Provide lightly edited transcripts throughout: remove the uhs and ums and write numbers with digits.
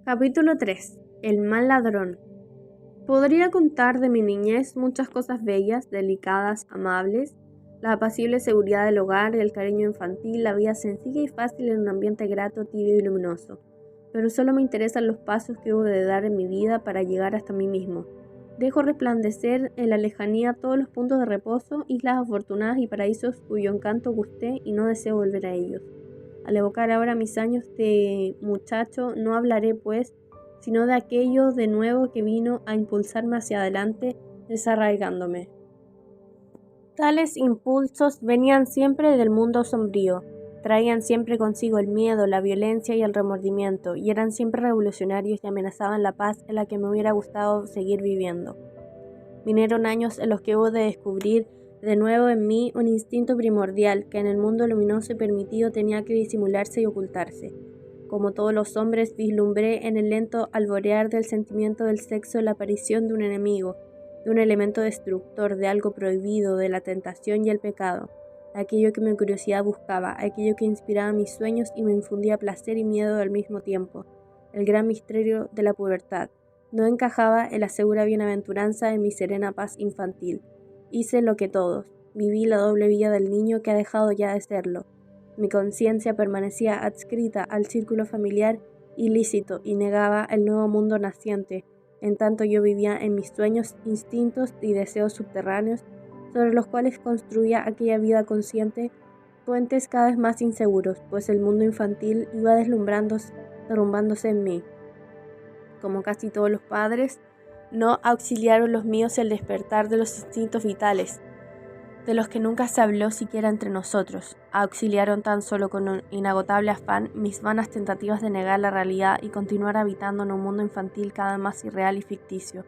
Capítulo 3. El mal ladrón. Podría contar de mi niñez muchas cosas bellas, delicadas, amables, la apacible seguridad del hogar, el cariño infantil, la vida sencilla y fácil en un ambiente grato, tibio y luminoso. Pero solo me interesan los pasos que hubo de dar en mi vida para llegar hasta mí mismo. Dejo resplandecer en la lejanía todos los puntos de reposo, islas afortunadas y paraísos cuyo encanto gusté y no deseo volver a ellos. Al evocar ahora mis años de muchacho, no hablaré, pues, sino de aquello de nuevo que vino a impulsarme hacia adelante, desarraigándome. Tales impulsos venían siempre del mundo sombrío, traían siempre consigo el miedo, la violencia y el remordimiento, y eran siempre revolucionarios y amenazaban la paz en la que me hubiera gustado seguir viviendo. Vinieron años en los que hubo de descubrir de nuevo en mí un instinto primordial que en el mundo luminoso y permitido tenía que disimularse y ocultarse. Como todos los hombres, vislumbré en el lento alborear del sentimiento del sexo la aparición de un enemigo, de un elemento destructor, de algo prohibido, de la tentación y el pecado, de aquello que mi curiosidad buscaba, aquello que inspiraba mis sueños y me infundía placer y miedo al mismo tiempo, el gran misterio de la pubertad. No encajaba en la segura bienaventuranza de mi serena paz infantil. Hice lo que todos, viví la doble vida del niño que ha dejado ya de serlo. Mi conciencia permanecía adscrita al círculo familiar ilícito y negaba el nuevo mundo naciente, en tanto yo vivía en mis sueños, instintos y deseos subterráneos, sobre los cuales construía aquella vida consciente, puentes cada vez más inseguros, pues el mundo infantil iba derrumbándose en mí. Como casi todos los padres, no auxiliaron los míos el despertar de los instintos vitales, de los que nunca se habló siquiera entre nosotros. Auxiliaron tan solo con un inagotable afán mis vanas tentativas de negar la realidad y continuar habitando en un mundo infantil cada vez más irreal y ficticio.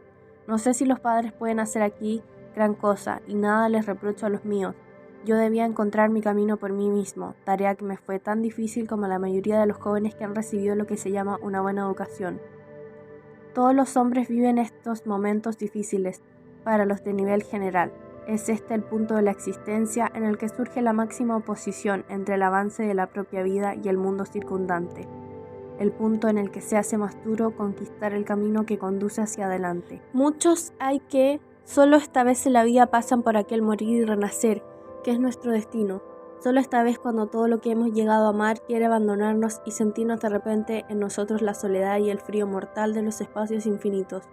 No sé si los padres pueden hacer aquí gran cosa, y nada les reprocho a los míos. Yo debía encontrar mi camino por mí mismo, tarea que me fue tan difícil como la mayoría de los jóvenes que han recibido lo que se llama una buena educación. Todos los hombres viven estos momentos difíciles para los de nivel general. Es este el punto de la existencia en el que surge la máxima oposición entre el avance de la propia vida y el mundo circundante. El punto en el que se hace más duro conquistar el camino que conduce hacia adelante. Muchos hay que, solo esta vez en la vida pasan por aquel morir y renacer, que es nuestro destino. Solo esta vez cuando todo lo que hemos llegado a amar quiere abandonarnos y sentirnos de repente en nosotros la soledad y el frío mortal de los espacios infinitos.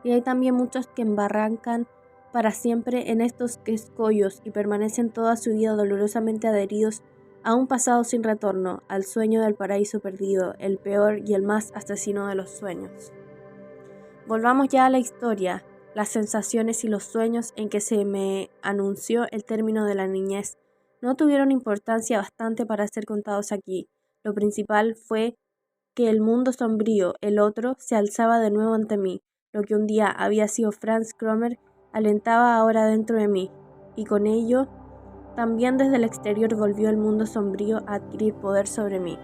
Y hay también muchos que embarrancan para siempre en estos escollos y permanecen toda su vida dolorosamente adheridos a un pasado sin retorno, al sueño del paraíso perdido, el peor y el más asesino de los sueños. Volvamos ya a la historia, las sensaciones y los sueños en que se me anunció el término de la niñez. No tuvieron importancia bastante para ser contados aquí. Lo principal fue que el mundo sombrío, el otro, se alzaba de nuevo ante mí. Lo que un día había sido Franz Cromer alentaba ahora dentro de mí, y con ello también desde el exterior volvió el mundo sombrío a adquirir poder sobre mí.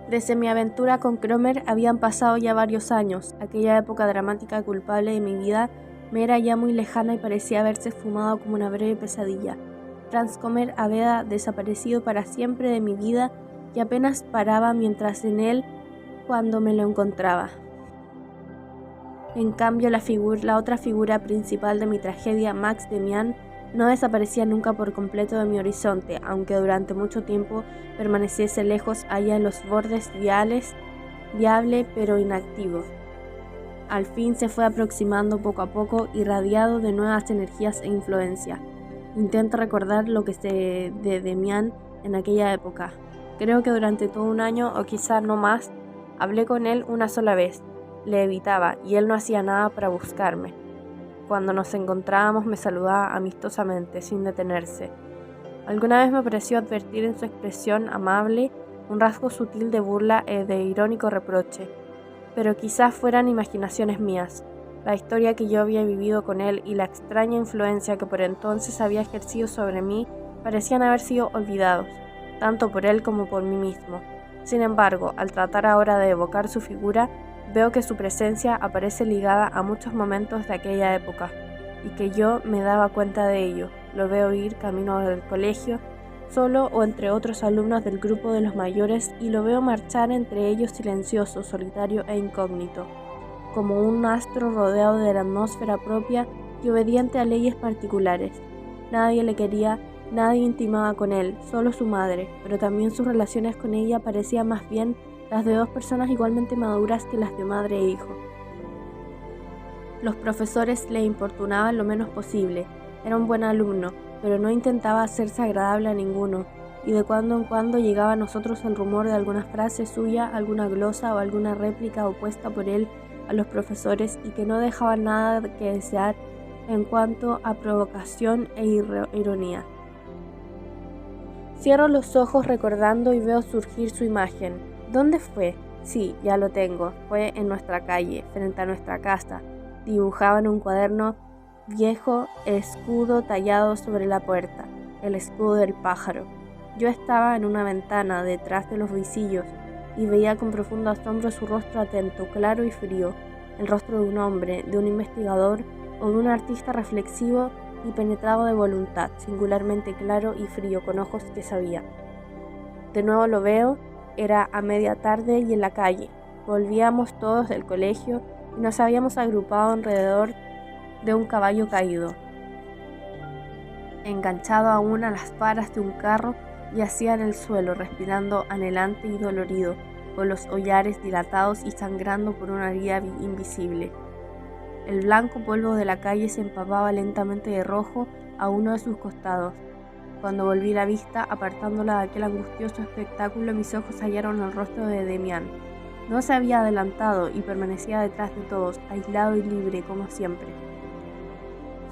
Desde mi aventura con Cromer habían pasado ya varios años. Aquella época dramática y culpable de mi vida me era ya muy lejana y parecía haberse esfumado como una breve pesadilla. Franz Cromer había desaparecido para siempre de mi vida y apenas paraba mientras en él cuando me lo encontraba. En cambio, la otra figura principal de mi tragedia, Max Demian, no desaparecía nunca por completo de mi horizonte, aunque durante mucho tiempo permaneciese lejos allá en los bordes viable pero inactivo. Al fin se fue aproximando poco a poco, irradiado de nuevas energías e influencia. Intento recordar lo que sé de Demian en aquella época. Creo que durante todo un año, o quizá no más, hablé con él una sola vez. Le evitaba y él no hacía nada para buscarme. Cuando nos encontrábamos me saludaba amistosamente, sin detenerse. Alguna vez me pareció advertir en su expresión amable un rasgo sutil de burla y de irónico reproche. Pero quizás fueran imaginaciones mías. La historia que yo había vivido con él y la extraña influencia que por entonces había ejercido sobre mí parecían haber sido olvidados, tanto por él como por mí mismo. Sin embargo, al tratar ahora de evocar su figura, veo que su presencia aparece ligada a muchos momentos de aquella época, y que yo me daba cuenta de ello. Lo veo ir camino del colegio, solo o entre otros alumnos del grupo de los mayores, y lo veo marchar entre ellos silencioso, solitario e incógnito, como un astro rodeado de la atmósfera propia y obediente a leyes particulares. Nadie le quería, nadie intimaba con él, solo su madre, pero también sus relaciones con ella parecían más bien las de dos personas igualmente maduras que las de madre e hijo. Los profesores le importunaban lo menos posible. Era un buen alumno, pero no intentaba hacerse agradable a ninguno, y de cuando en cuando llegaba a nosotros el rumor de alguna frase suya, alguna glosa o alguna réplica opuesta por él a los profesores, y que no dejaba nada que desear en cuanto a provocación e ironía. Cierro los ojos recordando y veo surgir su imagen. ¿Dónde fue? Sí, ya lo tengo. Fue en nuestra calle, frente a nuestra casa. Dibujaba en un cuaderno viejo el escudo tallado sobre la puerta, el escudo del pájaro. Yo estaba en una ventana detrás de los visillos y veía con profundo asombro su rostro atento, claro y frío, el rostro de un hombre, de un investigador o de un artista reflexivo y penetrado de voluntad, singularmente claro y frío, con ojos que sabía. De nuevo lo veo, era a media tarde y en la calle. Volvíamos todos del colegio y nos habíamos agrupado alrededor de un caballo caído, enganchado aún a las varas de un carro, yacía en el suelo, respirando anhelante y dolorido, con los hollares dilatados y sangrando por una herida invisible. El blanco polvo de la calle se empapaba lentamente de rojo a uno de sus costados. Cuando volví la vista, apartándola de aquel angustioso espectáculo, mis ojos hallaron el rostro de Demián. No se había adelantado y permanecía detrás de todos, aislado y libre, como siempre.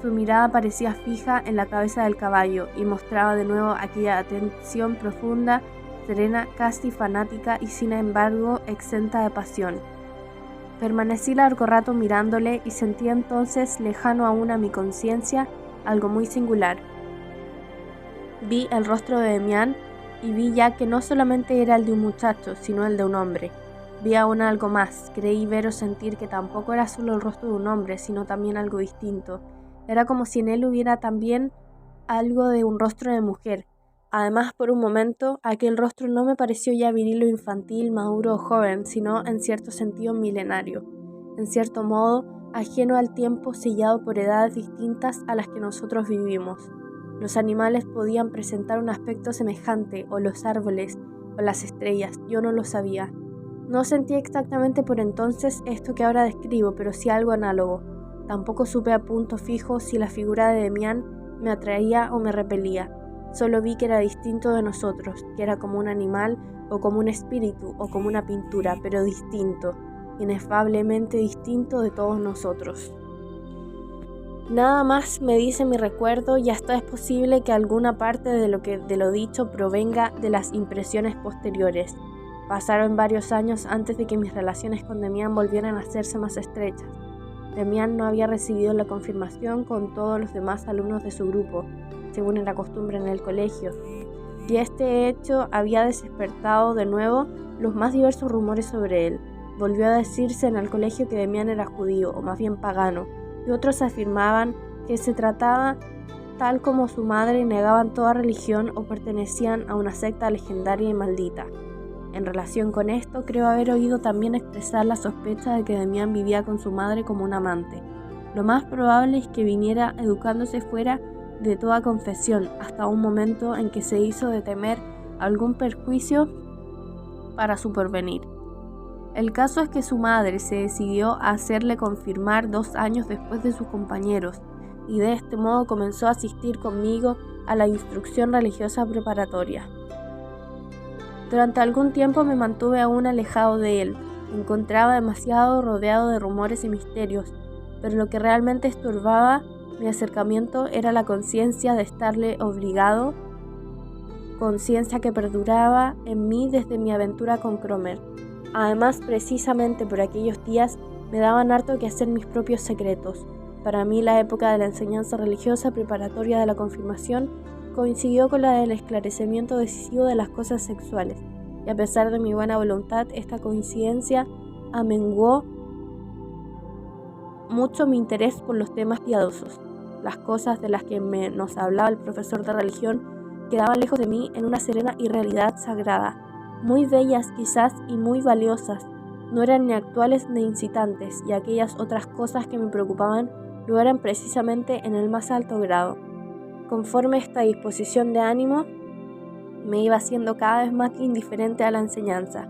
Su mirada parecía fija en la cabeza del caballo y mostraba de nuevo aquella atención profunda, serena, casi fanática y sin embargo exenta de pasión. Permanecí largo rato mirándole y sentí entonces, lejano aún a mi conciencia, algo muy singular. Vi el rostro de Demián y vi ya que no solamente era el de un muchacho, sino el de un hombre. Vi aún algo más, creí ver o sentir que tampoco era solo el rostro de un hombre, sino también algo distinto. Era como si en él hubiera también algo de un rostro de mujer. Además, por un momento, aquel rostro no me pareció ya viril o infantil, maduro o joven, sino en cierto sentido milenario, en cierto modo ajeno al tiempo, sellado por edades distintas a las que nosotros vivimos. Los animales podían presentar un aspecto semejante, o los árboles, o las estrellas, yo no lo sabía. No sentí exactamente por entonces esto que ahora describo, pero sí algo análogo. Tampoco supe a punto fijo si la figura de Demián me atraía o me repelía. Solo vi que era distinto de nosotros, que era como un animal o como un espíritu o como una pintura, pero distinto, inefablemente distinto de todos nosotros. Nada más me dice mi recuerdo y hasta es posible que alguna parte de lo dicho provenga de las impresiones posteriores. Pasaron varios años antes de que mis relaciones con Demián volvieran a hacerse más estrechas. Demián no había recibido la confirmación con todos los demás alumnos de su grupo, según era costumbre en el colegio, y este hecho había despertado de nuevo los más diversos rumores sobre él. Volvió a decirse en el colegio que Demián era judío, o más bien pagano, y otros afirmaban que se trataba tal como su madre y negaban toda religión o pertenecían a una secta legendaria y maldita. En relación con esto, creo haber oído también expresar la sospecha de que Demián vivía con su madre como un amante. Lo más probable es que viniera educándose fuera de toda confesión, hasta un momento en que se hizo de temer algún perjuicio para su porvenir. El caso es que su madre se decidió a hacerle confirmar 2 años después de sus compañeros, y de este modo comenzó a asistir conmigo a la instrucción religiosa preparatoria. Durante algún tiempo me mantuve aún alejado de él, me encontraba demasiado rodeado de rumores y misterios, pero lo que realmente estorbaba mi acercamiento era la conciencia de estarle obligado, conciencia que perduraba en mí desde mi aventura con Cromer. Además, precisamente por aquellos días me daban harto que hacer mis propios secretos. Para mí la época de la enseñanza religiosa preparatoria de la confirmación coincidió con la del esclarecimiento decisivo de las cosas sexuales, y a pesar de mi buena voluntad, esta coincidencia amenguó mucho mi interés por los temas piadosos. Las cosas de las que nos hablaba el profesor de religión quedaban lejos de mí en una serena irrealidad sagrada, muy bellas quizás y muy valiosas. No eran ni actuales ni incitantes, y aquellas otras cosas que me preocupaban lo eran precisamente en el más alto grado. Conforme esta disposición de ánimo me iba haciendo cada vez más indiferente a la enseñanza,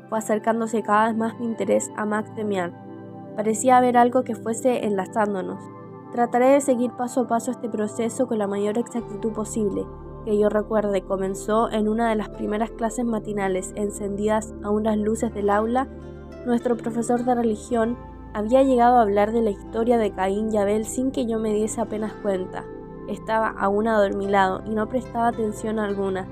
fue acercándose cada vez más mi interés a Max Damián. Parecía haber algo que fuese enlazándonos. Trataré de seguir paso a paso este proceso con la mayor exactitud posible. Que yo recuerde, comenzó en una de las primeras clases matinales, encendidas aún las luces del aula. Nuestro profesor de religión había llegado a hablar de la historia de Caín y Abel sin que yo me diese apenas cuenta. Estaba aún adormilado y no prestaba atención alguna.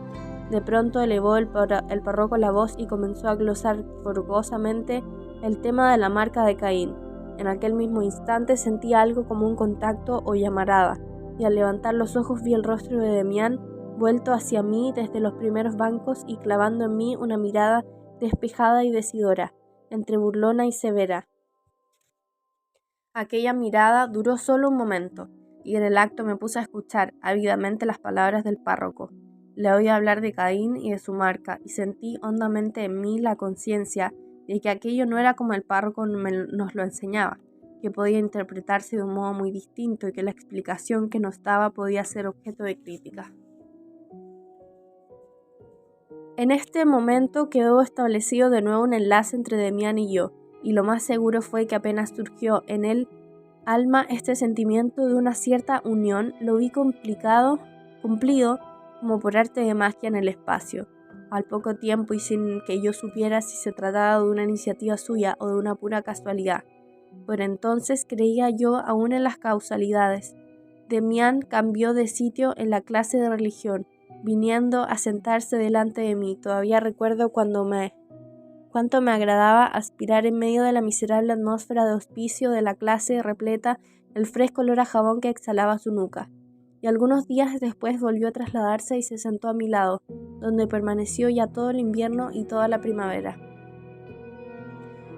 De pronto elevó el párroco la voz y comenzó a glosar fogosamente el tema de la marca de Caín. En aquel mismo instante sentí algo como un contacto o llamarada, y al levantar los ojos vi el rostro de Damián vuelto hacia mí desde los primeros bancos y clavando en mí una mirada despejada y decidora, entre burlona y severa. Aquella mirada duró solo un momento, y en el acto me puse a escuchar ávidamente las palabras del párroco. Le oí hablar de Caín y de su marca, y sentí hondamente en mí la conciencia de que aquello no era como el párroco nos lo enseñaba, que podía interpretarse de un modo muy distinto y que la explicación que nos daba podía ser objeto de crítica. En este momento quedó establecido de nuevo un enlace entre Damián y yo, y lo más seguro fue que apenas surgió en el alma este sentimiento de una cierta unión, lo vi cumplido como por arte de magia en el espacio. Al poco tiempo y sin que yo supiera si se trataba de una iniciativa suya o de una pura casualidad. Por entonces creía yo aún en las causalidades. Damián cambió de sitio en la clase de religión, viniendo a sentarse delante de mí. Todavía recuerdo cuánto me agradaba aspirar en medio de la miserable atmósfera de hospicio de la clase repleta el fresco olor a jabón que exhalaba su nuca. Y algunos días después volvió a trasladarse y se sentó a mi lado, donde permaneció ya todo el invierno y toda la primavera.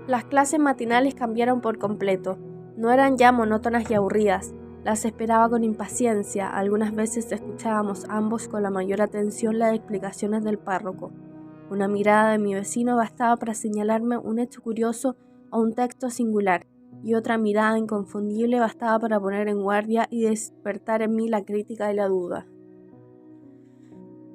Las clases matinales cambiaron por completo. No eran ya monótonas y aburridas. Las esperaba con impaciencia. Algunas veces escuchábamos ambos con la mayor atención las explicaciones del párroco. Una mirada de mi vecino bastaba para señalarme un hecho curioso o un texto singular, y otra mirada inconfundible bastaba para poner en guardia y despertar en mí la crítica y la duda.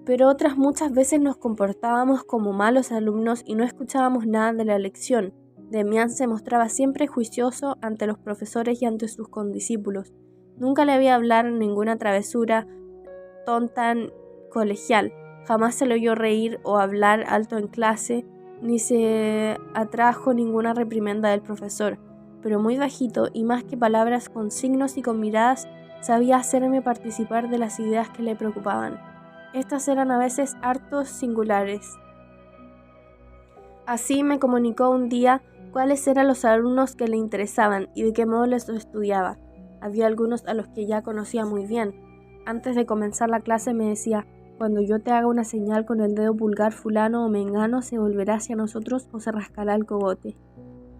Pero otras muchas veces nos comportábamos como malos alumnos y no escuchábamos nada de la lección. Damián se mostraba siempre juicioso ante los profesores y ante sus condiscípulos. Nunca le había hablar ninguna travesura tonta colegial. Jamás se le oyó reír o hablar alto en clase, ni se atrajo ninguna reprimenda del profesor. Pero muy bajito, y más que palabras, con signos y con miradas, sabía hacerme participar de las ideas que le preocupaban. Estas eran a veces harto singulares. Así me comunicó un día cuáles eran los alumnos que le interesaban y de qué modo les estudiaba. Había algunos a los que ya conocía muy bien. Antes de comenzar la clase me decía: cuando yo te haga una señal con el dedo pulgar, fulano o mengano se volverá hacia nosotros o se rascará el cogote.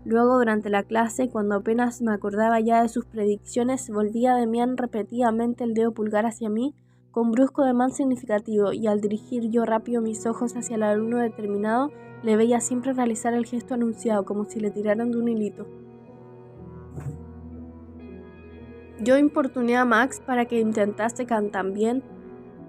Luego, durante la clase, cuando apenas me acordaba ya de sus predicciones, volvía Damián repetidamente el dedo pulgar hacia mí con brusco ademán significativo, y al dirigir yo rápido mis ojos hacia el alumno determinado, le veía siempre realizar el gesto anunciado, como si le tiraran de un hilito. Yo importuné a Max para que intentase también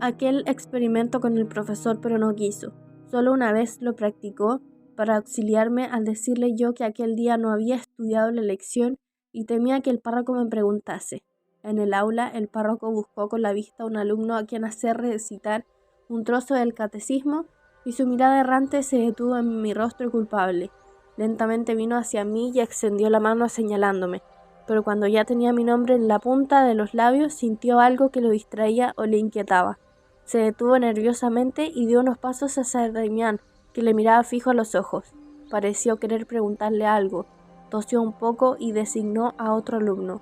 aquel experimento con el profesor, pero no quiso. Solo una vez lo practicó para auxiliarme al decirle yo que aquel día no había estudiado la lección y temía que el párroco me preguntase. En el aula, el párroco buscó con la vista a un alumno a quien hacer recitar un trozo del catecismo, y su mirada errante se detuvo en mi rostro culpable. Lentamente vino hacia mí y extendió la mano señalándome, pero cuando ya tenía mi nombre en la punta de los labios, sintió algo que lo distraía o le inquietaba. Se detuvo nerviosamente y dio unos pasos hacia Damián, que le miraba fijo a los ojos. Pareció querer preguntarle algo. Tosió un poco y designó a otro alumno.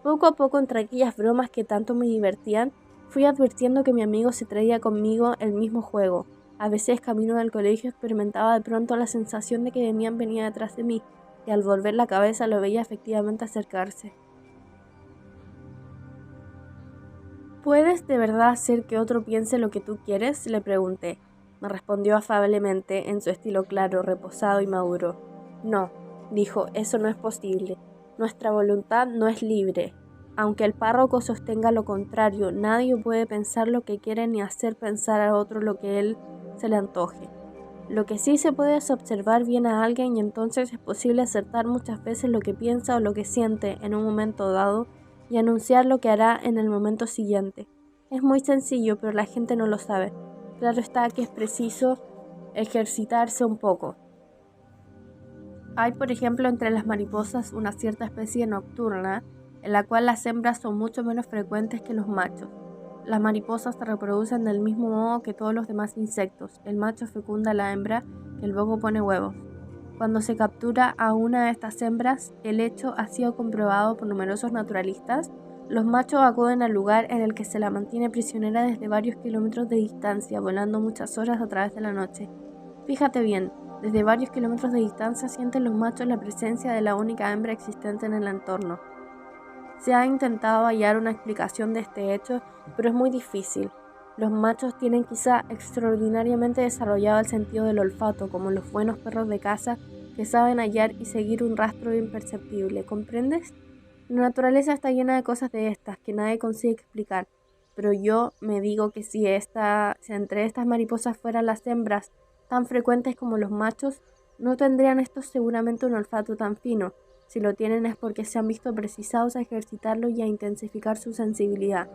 Poco a poco, entre aquellas bromas que tanto me divertían, fui advirtiendo que mi amigo se traía conmigo el mismo juego. A veces, camino del colegio, experimentaba de pronto la sensación de que Damián venía detrás de mí, y al volver la cabeza lo veía efectivamente acercarse. ¿Puedes de verdad hacer que otro piense lo que tú quieres?, le pregunté. Me respondió afablemente, en su estilo claro, reposado y maduro. No, dijo, eso no es posible. Nuestra voluntad no es libre. Aunque el párroco sostenga lo contrario, nadie puede pensar lo que quiere ni hacer pensar a otro lo que él se le antoje. Lo que sí se puede es observar bien a alguien y entonces es posible acertar muchas veces lo que piensa o lo que siente en un momento dado y anunciar lo que hará en el momento siguiente. Es muy sencillo, pero la gente no lo sabe. Claro está que es preciso ejercitarse un poco. Hay, por ejemplo, entre las mariposas una cierta especie nocturna, en la cual las hembras son mucho menos frecuentes que los machos. Las mariposas se reproducen del mismo modo que todos los demás insectos. El macho fecunda a la hembra, que luego pone huevos. Cuando se captura a una de estas hembras, el hecho ha sido comprobado por numerosos naturalistas. Los machos acuden al lugar en el que se la mantiene prisionera desde varios kilómetros de distancia, volando muchas horas a través de la noche. Fíjate bien, desde varios kilómetros de distancia sienten los machos la presencia de la única hembra existente en el entorno. Se ha intentado hallar una explicación de este hecho, pero es muy difícil. Los machos tienen quizá extraordinariamente desarrollado el sentido del olfato, como los buenos perros de caza que saben hallar y seguir un rastro imperceptible, ¿comprendes? La naturaleza está llena de cosas de estas que nadie consigue explicar, pero yo me digo que si entre estas mariposas fueran las hembras tan frecuentes como los machos, no tendrían estos seguramente un olfato tan fino. Si lo tienen es porque se han visto precisados a ejercitarlo y a intensificar su sensibilidad.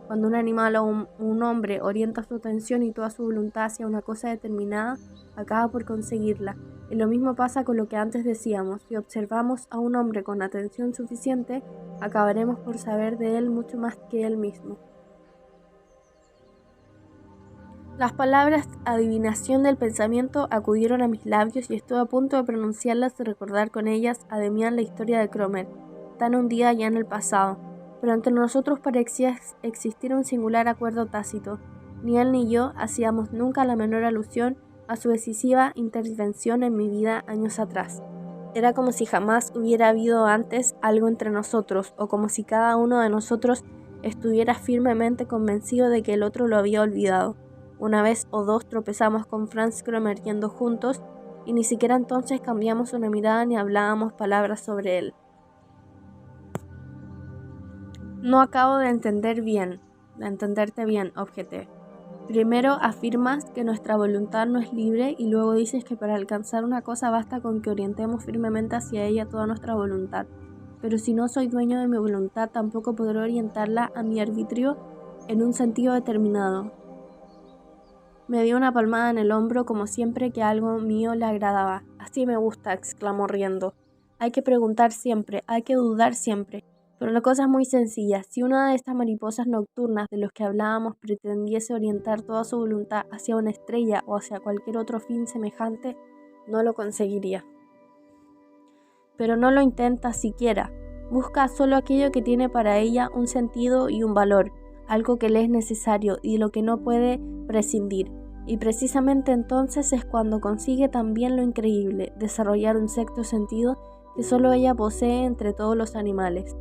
Cuando un animal o un hombre orienta su atención y toda su voluntad hacia una cosa determinada, acaba por conseguirla. Y lo mismo pasa con lo que antes decíamos. Si observamos a un hombre con atención suficiente, acabaremos por saber de él mucho más que él mismo. Las palabras adivinación del pensamiento acudieron a mis labios y estuve a punto de pronunciarlas y recordar con ellas a Demián la historia de Cromer, tan hundida ya en el pasado. Pero entre nosotros parecía existir un singular acuerdo tácito. Ni él ni yo hacíamos nunca la menor alusión a su decisiva intervención en mi vida años atrás. Era como si jamás hubiera habido antes algo entre nosotros, o como si cada uno de nosotros estuviera firmemente convencido de que el otro lo había olvidado. Una vez o dos tropezamos con Franz Cromer yendo juntos, y ni siquiera entonces cambiamos una mirada ni hablábamos palabras sobre él. No acabo de entenderte bien, objeté. Primero afirmas que nuestra voluntad no es libre y luego dices que para alcanzar una cosa basta con que orientemos firmemente hacia ella toda nuestra voluntad. Pero si no soy dueño de mi voluntad, tampoco podré orientarla a mi arbitrio en un sentido determinado. Me dio una palmada en el hombro como siempre que algo mío le agradaba. Así me gusta, exclamó riendo. Hay que preguntar siempre, hay que dudar siempre. Pero la cosa es muy sencilla. Si una de estas mariposas nocturnas de los que hablábamos pretendiese orientar toda su voluntad hacia una estrella o hacia cualquier otro fin semejante, no lo conseguiría. Pero no lo intenta siquiera. Busca solo aquello que tiene para ella un sentido y un valor, algo que le es necesario y de lo que no puede prescindir. Y precisamente entonces es cuando consigue también lo increíble, desarrollar un sexto sentido que solo ella posee entre todos los animales.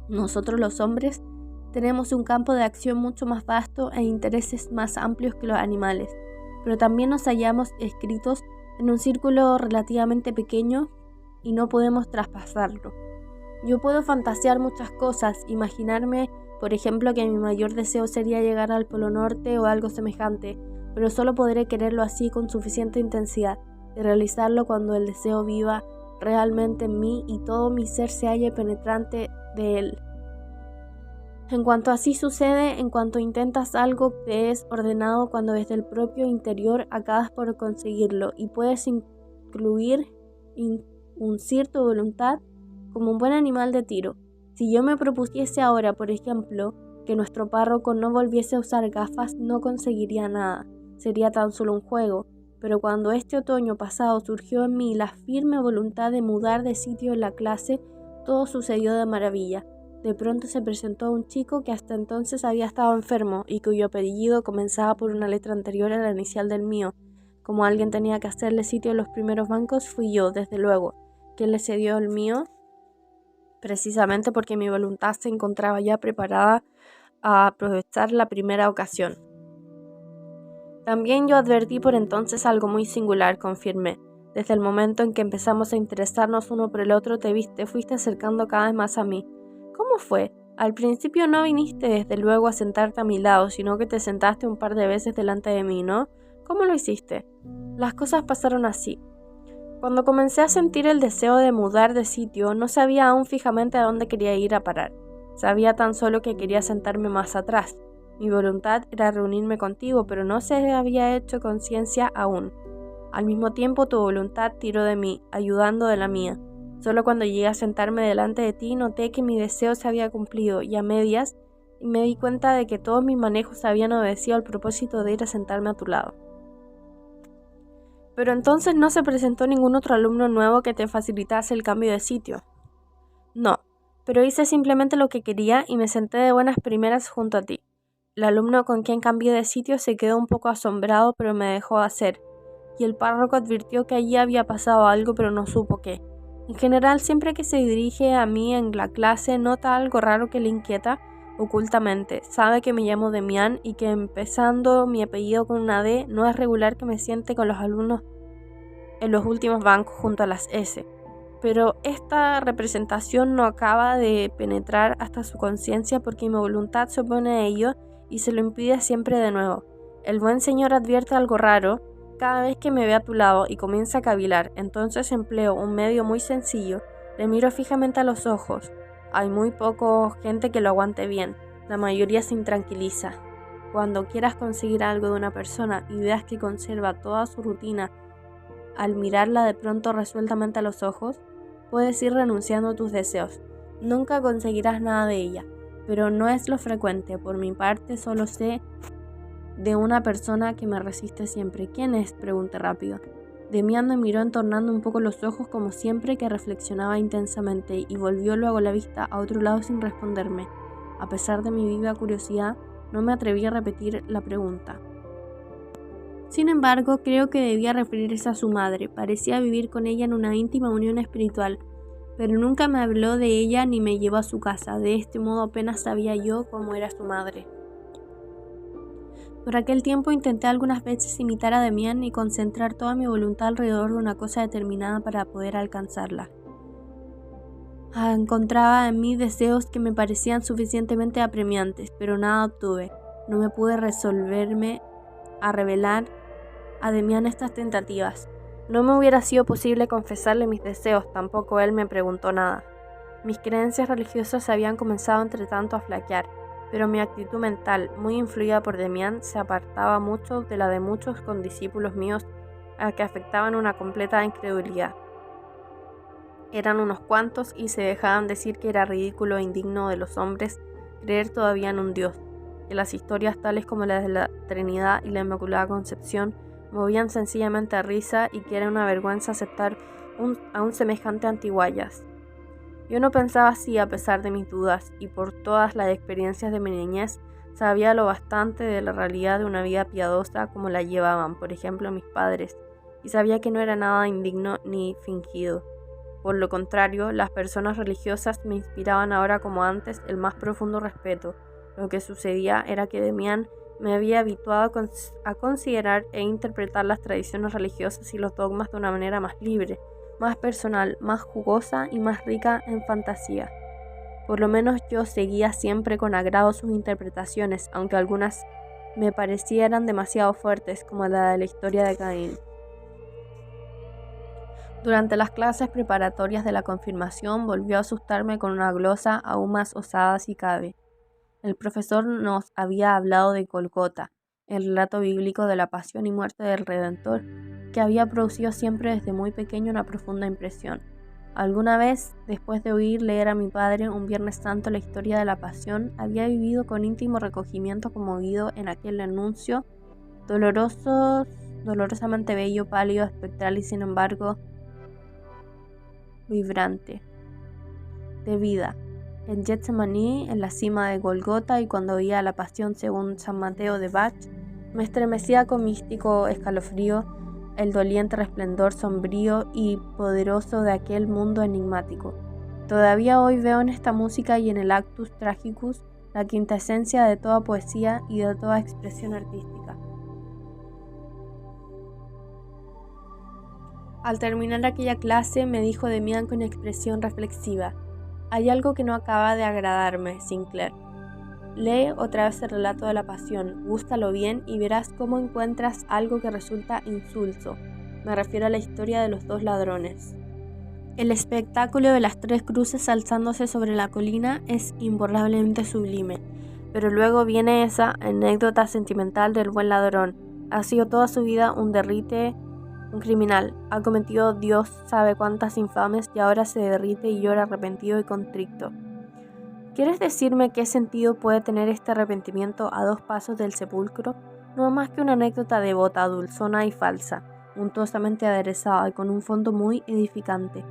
Nosotros los hombres tenemos un campo de acción mucho más vasto e intereses más amplios que los animales, pero también nos hallamos escritos en un círculo relativamente pequeño y no podemos traspasarlo. Yo puedo fantasear muchas cosas, imaginarme, por ejemplo, que mi mayor deseo sería llegar al Polo Norte o algo semejante, pero solo podré quererlo así con suficiente intensidad y realizarlo cuando el deseo viva realmente en mí y todo mi ser se halle penetrante de él. En cuanto así sucede, en cuanto intentas algo que es ordenado cuando desde el propio interior acabas por conseguirlo y puedes uncir tu voluntad como un buen animal de tiro. Si yo me propusiese ahora, por ejemplo, que nuestro párroco no volviese a usar gafas, no conseguiría nada. Sería tan solo un juego. Pero cuando este otoño pasado surgió en mí la firme voluntad de mudar de sitio en la clase, todo sucedió de maravilla. De pronto se presentó un chico que hasta entonces había estado enfermo y cuyo apellido comenzaba por una letra anterior a la inicial del mío. Como alguien tenía que hacerle sitio en los primeros bancos, fui yo, desde luego, quien le cedió el mío, precisamente porque mi voluntad se encontraba ya preparada a aprovechar la primera ocasión. También yo advertí por entonces algo muy singular, confirmé. Desde el momento en que empezamos a interesarnos uno por el otro, te fuiste acercando cada vez más a mí. ¿Cómo fue? Al principio no viniste desde luego a sentarte a mi lado, sino que te sentaste un par de veces delante de mí, ¿no? ¿Cómo lo hiciste? Las cosas pasaron así. Cuando comencé a sentir el deseo de mudar de sitio, no sabía aún fijamente a dónde quería ir a parar. Sabía tan solo que quería sentarme más atrás. Mi voluntad era reunirme contigo, pero no se había hecho conciencia aún. Al mismo tiempo, tu voluntad tiró de mí, ayudando de la mía. Solo cuando llegué a sentarme delante de ti, noté que mi deseo se había cumplido, y a medias, me di cuenta de que todos mis manejos habían obedecido al propósito de ir a sentarme a tu lado. Pero entonces no se presentó ningún otro alumno nuevo que te facilitase el cambio de sitio. No, pero hice simplemente lo que quería y me senté de buenas primeras junto a ti. El alumno con quien cambié de sitio se quedó un poco asombrado, pero me dejó hacer, y el párroco advirtió que allí había pasado algo, pero no supo qué. En general, siempre que se dirige a mí en la clase, nota algo raro que le inquieta ocultamente. Sabe que me llamo Demián y que empezando mi apellido con una D, no es regular que me siente con los alumnos en los últimos bancos junto a las S. Pero esta representación no acaba de penetrar hasta su conciencia porque mi voluntad se opone a ello y se lo impide siempre de nuevo. El buen señor advierte algo raro cada vez que me ve a tu lado y comienza a cavilar. Entonces empleo un medio muy sencillo. Le miro fijamente a los ojos. Hay muy poca gente que lo aguante bien. La mayoría se intranquiliza. Cuando quieras conseguir algo de una persona y veas que conserva toda su rutina al mirarla de pronto resueltamente a los ojos, puedes ir renunciando a tus deseos. Nunca conseguirás nada de ella, pero no es lo frecuente. Por mi parte, solo sé de una persona que me resiste siempre. ¿Quién es?, pregunté rápido. Demián me miró entornando un poco los ojos como siempre que reflexionaba intensamente y volvió luego la vista a otro lado sin responderme. A pesar de mi viva curiosidad, no me atreví a repetir la pregunta. Sin embargo, creo que debía referirse a su madre. Parecía vivir con ella en una íntima unión espiritual, pero nunca me habló de ella ni me llevó a su casa. De este modo apenas sabía yo cómo era su madre. Por aquel tiempo intenté algunas veces imitar a Demián y concentrar toda mi voluntad alrededor de una cosa determinada para poder alcanzarla. Encontraba en mí deseos que me parecían suficientemente apremiantes, pero nada obtuve. No me pude resolverme a revelar a Demián estas tentativas. No me hubiera sido posible confesarle mis deseos, tampoco él me preguntó nada. Mis creencias religiosas habían comenzado entre tanto a flaquear, pero mi actitud mental, muy influida por Demián, se apartaba mucho de la de muchos condiscípulos míos a que afectaban una completa incredulidad. Eran unos cuantos y se dejaban decir que era ridículo e indigno de los hombres creer todavía en un Dios, que las historias tales como las de la Trinidad y la Inmaculada Concepción movían sencillamente a risa y que era una vergüenza aceptar a un semejante antiguallas. Yo no pensaba así a pesar de mis dudas, y por todas las experiencias de mi niñez sabía lo bastante de la realidad de una vida piadosa como la llevaban, por ejemplo, mis padres, y sabía que no era nada indigno ni fingido. Por lo contrario, las personas religiosas me inspiraban ahora como antes el más profundo respeto. Lo que sucedía era que Demián me había habituado a considerar e interpretar las tradiciones religiosas y los dogmas de una manera más libre, más personal, más jugosa y más rica en fantasía. Por lo menos yo seguía siempre con agrado sus interpretaciones, aunque algunas me parecieran demasiado fuertes, como la de la historia de Caín. Durante las clases preparatorias de la confirmación volvió a asustarme con una glosa aún más osada si cabe. El profesor nos había hablado de Golgota, el relato bíblico de la pasión y muerte del Redentor, que había producido siempre desde muy pequeño una profunda impresión. Alguna vez, después de oír leer a mi padre un Viernes Santo la historia de la Pasión, había vivido con íntimo recogimiento conmovido en aquel anuncio, dolorosamente bello, pálido, espectral y sin embargo vibrante, de vida. En Getsemaní, en la cima de Golgota y cuando oía la Pasión según San Mateo de Bach, me estremecía con místico escalofrío el doliente resplendor sombrío y poderoso de aquel mundo enigmático. Todavía hoy veo en esta música y en el Actus Tragicus la quintaesencia de toda poesía y de toda expresión artística. Al terminar aquella clase me dijo Demián con expresión reflexiva: «Hay algo que no acaba de agradarme, Sinclair. Lee otra vez el relato de la pasión, gústalo bien y verás cómo encuentras algo que resulta insulso. Me refiero a la historia de los 2 ladrones». El espectáculo de las 3 cruces alzándose sobre la colina es imborrablemente sublime, pero luego viene esa anécdota sentimental del buen ladrón. Ha sido toda su vida un derrite, un criminal. Ha cometido Dios sabe cuántas infames y ahora se derrite y llora arrepentido y contrito. ¿Quieres decirme qué sentido puede tener este arrepentimiento a 2 pasos del sepulcro? No más que una anécdota devota, dulzona y falsa, untosamente aderezada y con un fondo muy edificante.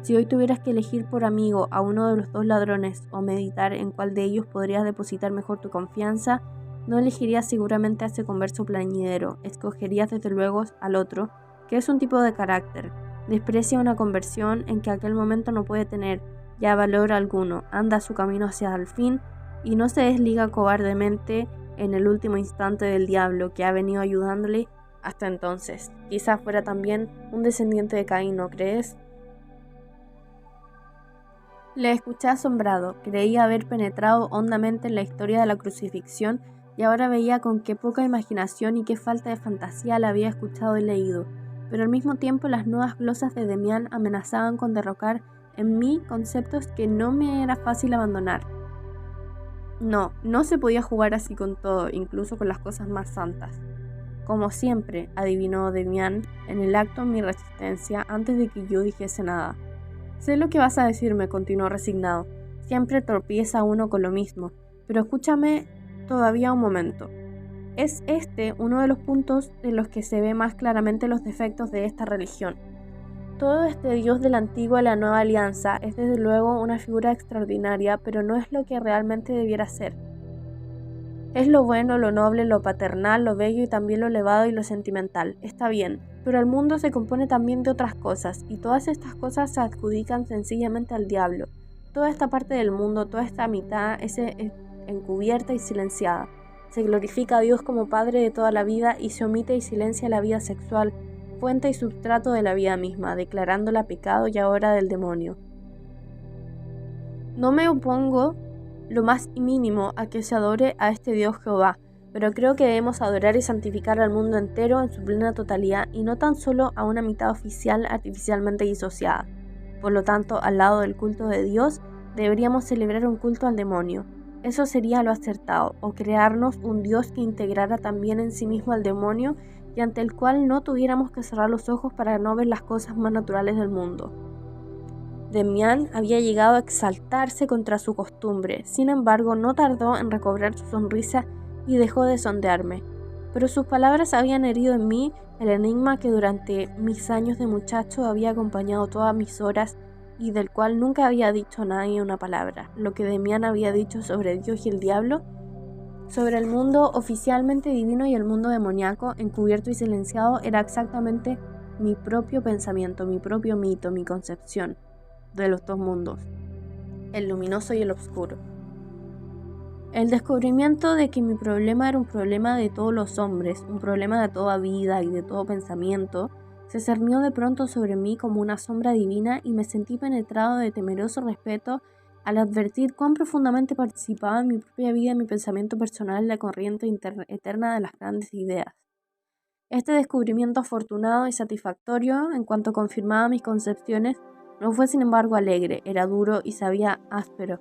Si hoy tuvieras que elegir por amigo a uno de los 2 ladrones o meditar en cuál de ellos podrías depositar mejor tu confianza, no elegirías seguramente a ese converso plañidero, escogerías desde luego al otro, que es un tipo de carácter. Desprecia una conversión en que aquel momento no puede tener ya valor alguno, anda su camino hacia el fin y no se desliga cobardemente en el último instante del diablo que ha venido ayudándole hasta entonces. Quizás fuera también un descendiente de Caín, ¿no crees? Le escuché asombrado, creía haber penetrado hondamente en la historia de la crucifixión y ahora veía con qué poca imaginación y qué falta de fantasía la había escuchado y leído, pero al mismo tiempo las nuevas glosas de Demián amenazaban con derrocar en mí conceptos que no me era fácil abandonar. No se podía jugar así con todo, incluso con las cosas más santas. Como siempre, adivinó Demián en el acto mi resistencia antes de que yo dijese nada. Sé lo que vas a decirme, continuó resignado. Siempre tropieza uno con lo mismo, pero escúchame todavía un momento. Es este uno de los puntos en los que se ve más claramente los defectos de esta religión. Todo este Dios de la antigua y la nueva alianza es desde luego una figura extraordinaria, pero no es lo que realmente debiera ser. Es lo bueno, lo noble, lo paternal, lo bello y también lo elevado y lo sentimental. Está bien, pero el mundo se compone también de otras cosas, y todas estas cosas se adjudican sencillamente al diablo. Toda esta parte del mundo, toda esta mitad es encubierta y silenciada. Se glorifica a Dios como Padre de toda la vida y se omite y silencia la vida sexual, fuente y substrato de la vida misma, declarándola pecado y ahora del demonio. No me opongo lo más mínimo a que se adore a este Dios Jehová, pero creo que debemos adorar y santificar al mundo entero en su plena totalidad y no tan solo a una mitad oficial artificialmente disociada. Por lo tanto, al lado del culto de Dios, deberíamos celebrar un culto al demonio. Eso sería lo acertado, o crearnos un Dios que integrara también en sí mismo al demonio y ante el cual no tuviéramos que cerrar los ojos para no ver las cosas más naturales del mundo. Demián había llegado a exaltarse contra su costumbre, sin embargo no tardó en recobrar su sonrisa y dejó de sondearme. Pero sus palabras habían herido en mí el enigma que durante mis años de muchacho había acompañado todas mis horas y del cual nunca había dicho a nadie una palabra. Lo que Demián había dicho sobre Dios y el diablo, sobre el mundo oficialmente divino y el mundo demoníaco, encubierto y silenciado, era exactamente mi propio pensamiento, mi propio mito, mi concepción de los 2 mundos, el luminoso y el oscuro. El descubrimiento de que mi problema era un problema de todos los hombres, un problema de toda vida y de todo pensamiento, se cernió de pronto sobre mí como una sombra divina y me sentí penetrado de temeroso respeto al advertir cuán profundamente participaba en mi propia vida y mi pensamiento personal en la corriente eterna de las grandes ideas. Este descubrimiento afortunado y satisfactorio, en cuanto confirmaba mis concepciones, no fue sin embargo alegre, era duro y sabía áspero,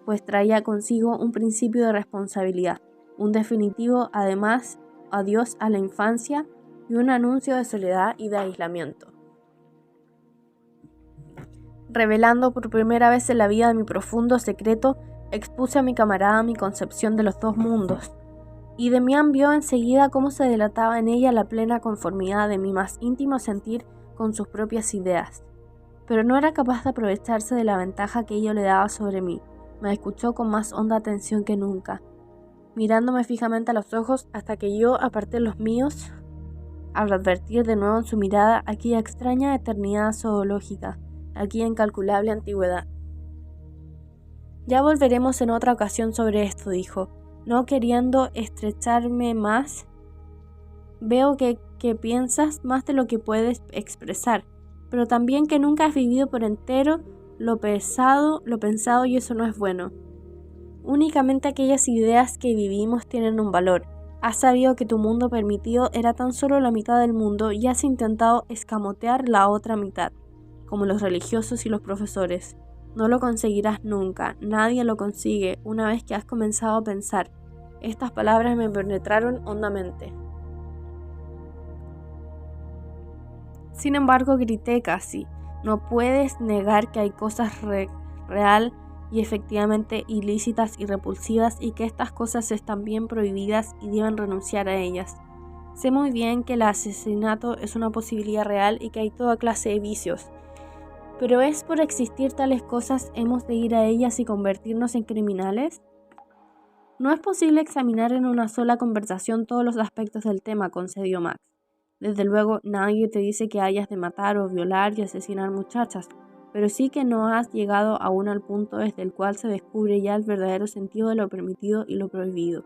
pues traía consigo un principio de responsabilidad, un definitivo además adiós a la infancia y un anuncio de soledad y de aislamiento. Revelando por primera vez en la vida de mi profundo secreto, expuse a mi camarada mi concepción de los 2 mundos, y Demián vio enseguida cómo se delataba en ella la plena conformidad de mi más íntimo sentir con sus propias ideas. Pero no era capaz de aprovecharse de la ventaja que ello le daba sobre mí. Me escuchó con más honda atención que nunca, mirándome fijamente a los ojos hasta que yo aparté los míos al advertir de nuevo en su mirada aquella extraña eternidad zoológica, aquella incalculable antigüedad. Ya volveremos en otra ocasión sobre esto, dijo, no queriendo estrecharme más. Veo que piensas más de lo que puedes expresar, pero también que nunca has vivido por entero lo pensado y eso no es bueno. Únicamente aquellas ideas que vivimos tienen un valor. Has sabido que tu mundo permitido era tan solo la mitad del mundo y has intentado escamotear la otra mitad, como los religiosos y los profesores. No lo conseguirás nunca, nadie lo consigue una vez que has comenzado a pensar. Estas palabras me penetraron hondamente. Sin embargo, grité casi. No puedes negar que hay cosas real y efectivamente ilícitas y repulsivas y que estas cosas están bien prohibidas y deben renunciar a ellas. Sé muy bien que el asesinato es una posibilidad real y que hay toda clase de vicios. ¿Pero es por existir tales cosas hemos de ir a ellas y convertirnos en criminales? No es posible examinar en una sola conversación todos los aspectos del tema, concedió Max. Desde luego, nadie te dice que hayas de matar o violar y asesinar muchachas, pero sí que no has llegado aún al punto desde el cual se descubre ya el verdadero sentido de lo permitido y lo prohibido.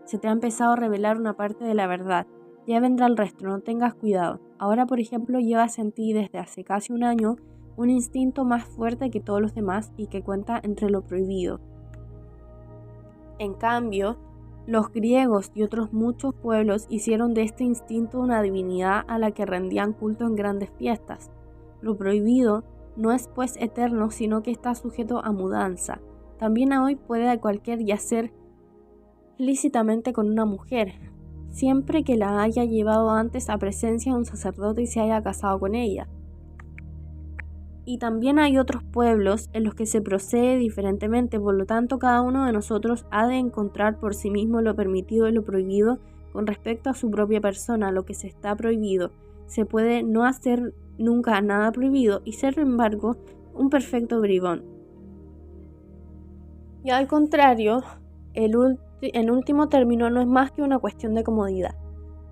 Se te ha empezado a revelar una parte de la verdad, ya vendrá el resto, no tengas cuidado. Ahora, por ejemplo, llevas en ti desde hace casi un año un instinto más fuerte que todos los demás y que cuenta entre lo prohibido. En cambio, los griegos y otros muchos pueblos hicieron de este instinto una divinidad a la que rendían culto en grandes fiestas. Lo prohibido no es pues eterno, sino que está sujeto a mudanza. También hoy puede cualquier yacer lícitamente con una mujer, siempre que la haya llevado antes a presencia de un sacerdote y se haya casado con ella. Y también hay otros pueblos en los que se procede diferentemente, por lo tanto cada uno de nosotros ha de encontrar por sí mismo lo permitido y lo prohibido con respecto a su propia persona, lo que se está prohibido. Se puede no hacer nunca nada prohibido y ser, sin embargo, un perfecto bribón. Y al contrario, en último término no es más que una cuestión de comodidad.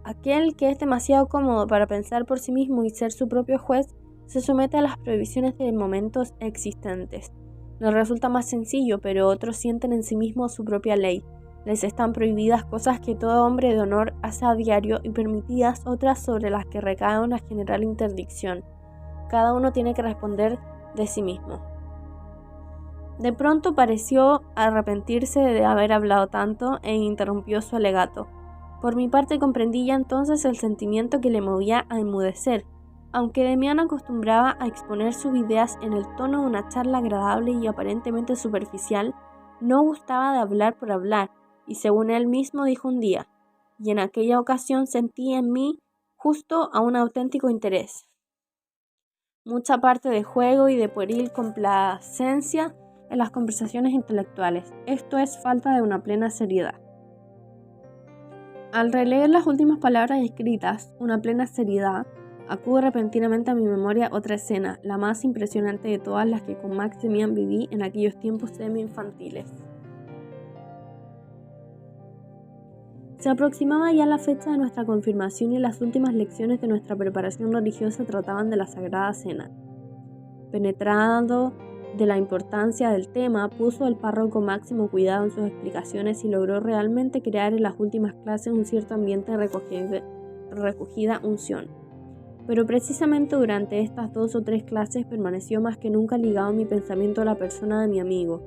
Aquel que es demasiado cómodo para pensar por sí mismo y ser su propio juez, se somete a las prohibiciones de momentos existentes. Les resulta más sencillo, pero otros sienten en sí mismos su propia ley. Les están prohibidas cosas que todo hombre de honor hace a diario y permitidas otras sobre las que recae una general interdicción. Cada uno tiene que responder de sí mismo. De pronto pareció arrepentirse de haber hablado tanto e interrumpió su alegato. Por mi parte comprendí ya entonces el sentimiento que le movía a enmudecer. Aunque Demián acostumbraba a exponer sus ideas en el tono de una charla agradable y aparentemente superficial, no gustaba de hablar por hablar, y según él mismo dijo un día, y en aquella ocasión sentí en mí justo a un auténtico interés. Mucha parte de juego y de pueril complacencia en las conversaciones intelectuales. Esto es falta de una plena seriedad. Al releer las últimas palabras escritas, una plena seriedad, acude repentinamente a mi memoria otra escena, la más impresionante de todas las que con Max Demián viví en aquellos tiempos semi-infantiles. Se aproximaba ya la fecha de nuestra confirmación y las últimas lecciones de nuestra preparación religiosa trataban de la Sagrada Cena. Penetrado de la importancia del tema, puso el párroco máximo cuidado en sus explicaciones y logró realmente crear en las últimas clases un cierto ambiente de recogida unción. Pero precisamente durante estas 2 o 3 clases permaneció más que nunca ligado mi pensamiento a la persona de mi amigo.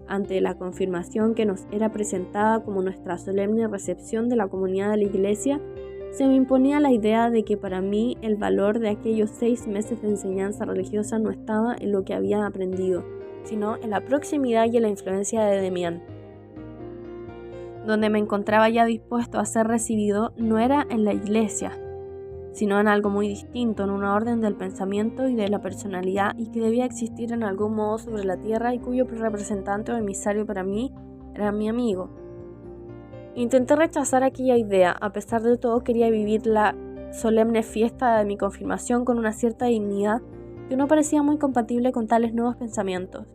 Ante la confirmación que nos era presentada como nuestra solemne recepción de la comunidad de la Iglesia, se me imponía la idea de que para mí el valor de aquellos 6 meses de enseñanza religiosa no estaba en lo que había aprendido, sino en la proximidad y en la influencia de Demián. Donde me encontraba ya dispuesto a ser recibido no era en la Iglesia, sino en algo muy distinto, en una orden del pensamiento y de la personalidad y que debía existir en algún modo sobre la tierra y cuyo representante o emisario para mí era mi amigo. Intenté rechazar aquella idea, a pesar de todo quería vivir la solemne fiesta de mi confirmación con una cierta dignidad que no parecía muy compatible con tales nuevos pensamientos.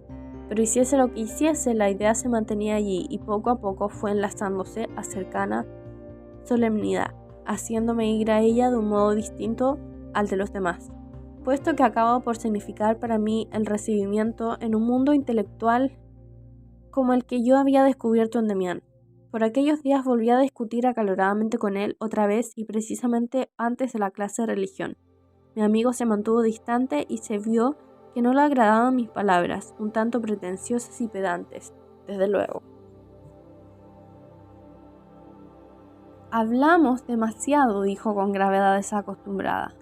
Pero hiciese lo que hiciese, la idea se mantenía allí y poco a poco fue enlazándose a cercana solemnidad, haciéndome ir a ella de un modo distinto al de los demás, puesto que acababa por significar para mí el recibimiento en un mundo intelectual como el que yo había descubierto en Demián. Por aquellos días volví a discutir acaloradamente con él otra vez y precisamente antes de la clase de religión. Mi amigo se mantuvo distante y se vio que no le agradaban mis palabras, un tanto pretenciosas y pedantes, desde luego. Hablamos demasiado, dijo con gravedad desacostumbrada.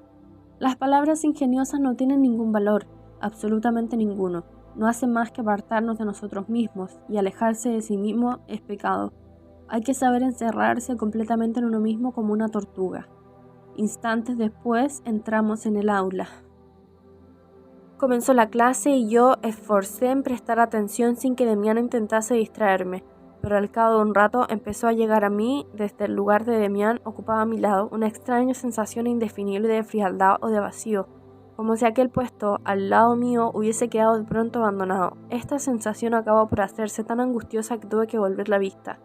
Las palabras ingeniosas no tienen ningún valor, absolutamente ninguno. No hacen más que apartarnos de nosotros mismos, y alejarse de sí mismo es pecado. Hay que saber encerrarse completamente en uno mismo como una tortuga. Instantes después entramos en el aula. Comenzó la clase y yo esforcé en prestar atención sin que Demián intentase distraerme, pero al cabo de un rato empezó a llegar a mí, desde el lugar de Demián ocupaba a mi lado, una extraña sensación indefinible de frialdad o de vacío, como si aquel puesto al lado mío hubiese quedado de pronto abandonado. Esta sensación acabó por hacerse tan angustiosa que tuve que volver la vista.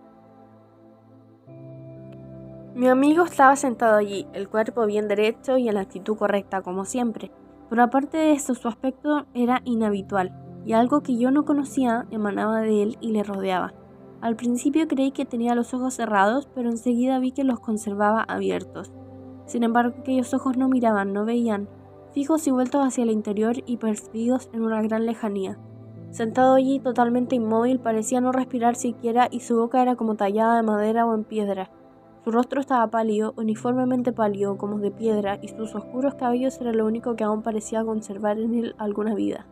Mi amigo estaba sentado allí, el cuerpo bien derecho y en la actitud correcta, como siempre, pero aparte de eso su aspecto era inhabitual, y algo que yo no conocía emanaba de él y le rodeaba. Al principio creí que tenía los ojos cerrados, pero enseguida vi que los conservaba abiertos. Sin embargo, aquellos ojos no miraban, no veían, fijos y vueltos hacia el interior y perdidos en una gran lejanía. Sentado allí totalmente inmóvil, parecía no respirar siquiera y su boca era como tallada de madera o en piedra. Su rostro estaba pálido, uniformemente pálido, como de piedra, y sus oscuros cabellos era lo único que aún parecía conservar en él alguna vida.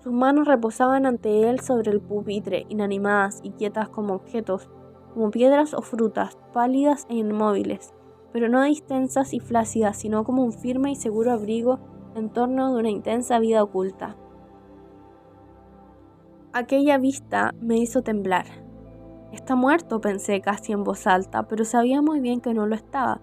Sus manos reposaban ante él sobre el pupitre, inanimadas y quietas como objetos, como piedras o frutas, pálidas e inmóviles, pero no distensas y flácidas, sino como un firme y seguro abrigo en torno de una intensa vida oculta. Aquella vista me hizo temblar. «Está muerto», pensé casi en voz alta, pero sabía muy bien que no lo estaba.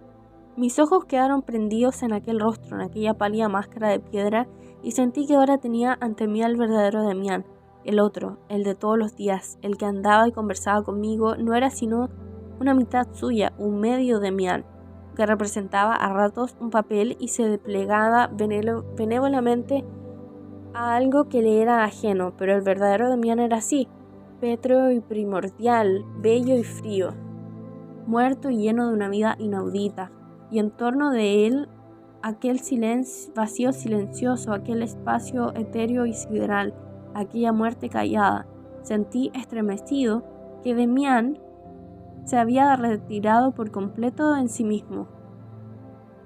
Mis ojos quedaron prendidos en aquel rostro, en aquella pálida máscara de piedra, y sentí que ahora tenía ante mí al verdadero Demián. El otro, el de todos los días, el que andaba y conversaba conmigo, no era sino una mitad suya, un medio Demián, que representaba a ratos un papel y se desplegaba benévolamente a algo que le era ajeno, pero el verdadero Demián era así, pétreo y primordial, bello y frío, muerto y lleno de una vida inaudita, y en torno de él aquel vacío silencioso, aquel espacio etéreo y sideral, aquella muerte callada. Sentí estremecido que Demián se había retirado por completo en sí mismo.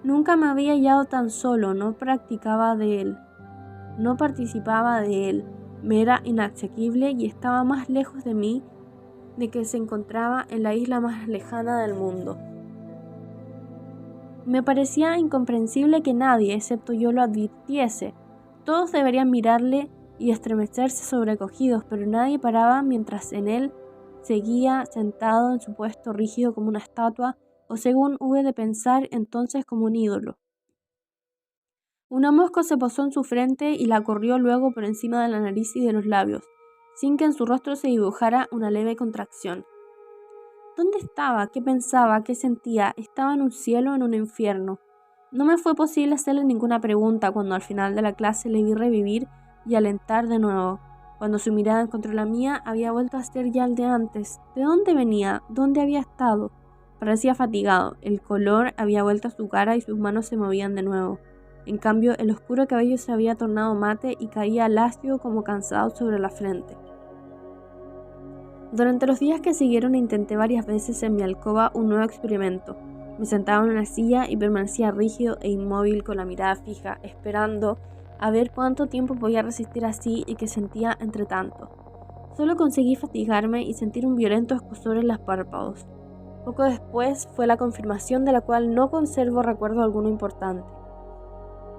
Nunca me había hallado tan solo, no participaba de él, me era inaccesible y estaba más lejos de mí de que se encontraba en la isla más lejana del mundo. Me parecía incomprensible que nadie, excepto yo, lo advirtiese. Todos deberían mirarle y estremecerse sobrecogidos, pero nadie paraba mientras en él seguía sentado en su puesto rígido como una estatua, o según hube de pensar entonces como un ídolo. Una mosca se posó en su frente y la corrió luego por encima de la nariz y de los labios, sin que en su rostro se dibujara una leve contracción. ¿Dónde estaba? ¿Qué pensaba? ¿Qué sentía? ¿Estaba en un cielo o en un infierno? No me fue posible hacerle ninguna pregunta cuando al final de la clase le vi revivir y alentar de nuevo. Cuando su mirada encontró la mía, había vuelto a ser ya el de antes. ¿De dónde venía? ¿Dónde había estado? Parecía fatigado. El color había vuelto a su cara y sus manos se movían de nuevo. En cambio, el oscuro cabello se había tornado mate y caía lacio como cansado sobre la frente. Durante los días que siguieron intenté varias veces en mi alcoba un nuevo experimento. Me sentaba en una silla y permanecía rígido e inmóvil con la mirada fija, esperando a ver cuánto tiempo podía resistir así y qué sentía entre tanto. Solo conseguí fatigarme y sentir un violento escozor en los párpados. Poco después fue la confirmación de la cual no conservo recuerdo alguno importante.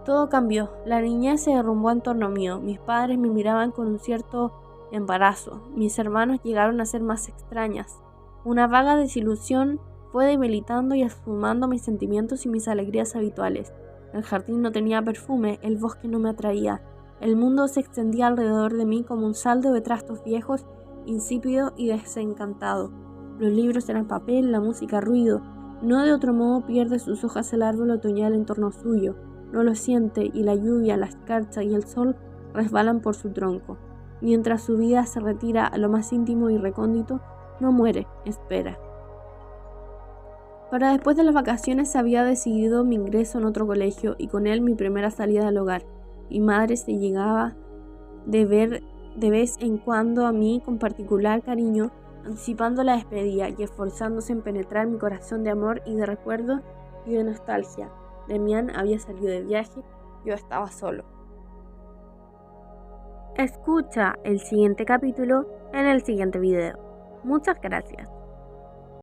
Todo cambió. La niñez se derrumbó en torno mío. Mis padres me miraban con un cierto embarazo. Mis hermanos llegaron a ser más extrañas. Una vaga desilusión fue debilitando y esfumando mis sentimientos y mis alegrías habituales. El jardín no tenía perfume, el bosque no me atraía. El mundo se extendía alrededor de mí como un saldo de trastos viejos, insípido y desencantado. Los libros eran papel, la música ruido. No de otro modo pierde sus hojas el árbol otoñal en torno suyo. No lo siente y la lluvia, la escarcha y el sol resbalan por su tronco. Mientras su vida se retira a lo más íntimo y recóndito, no muere, espera. Para después de las vacaciones se había decidido mi ingreso en otro colegio y con él mi primera salida del hogar. Mi madre se llegaba de vez en cuando a mí con particular cariño, anticipando la despedida y esforzándose en penetrar mi corazón de amor y de recuerdo y de nostalgia. Demián había salido de viaje, yo estaba solo. Escucha el siguiente capítulo en el siguiente video. Muchas gracias.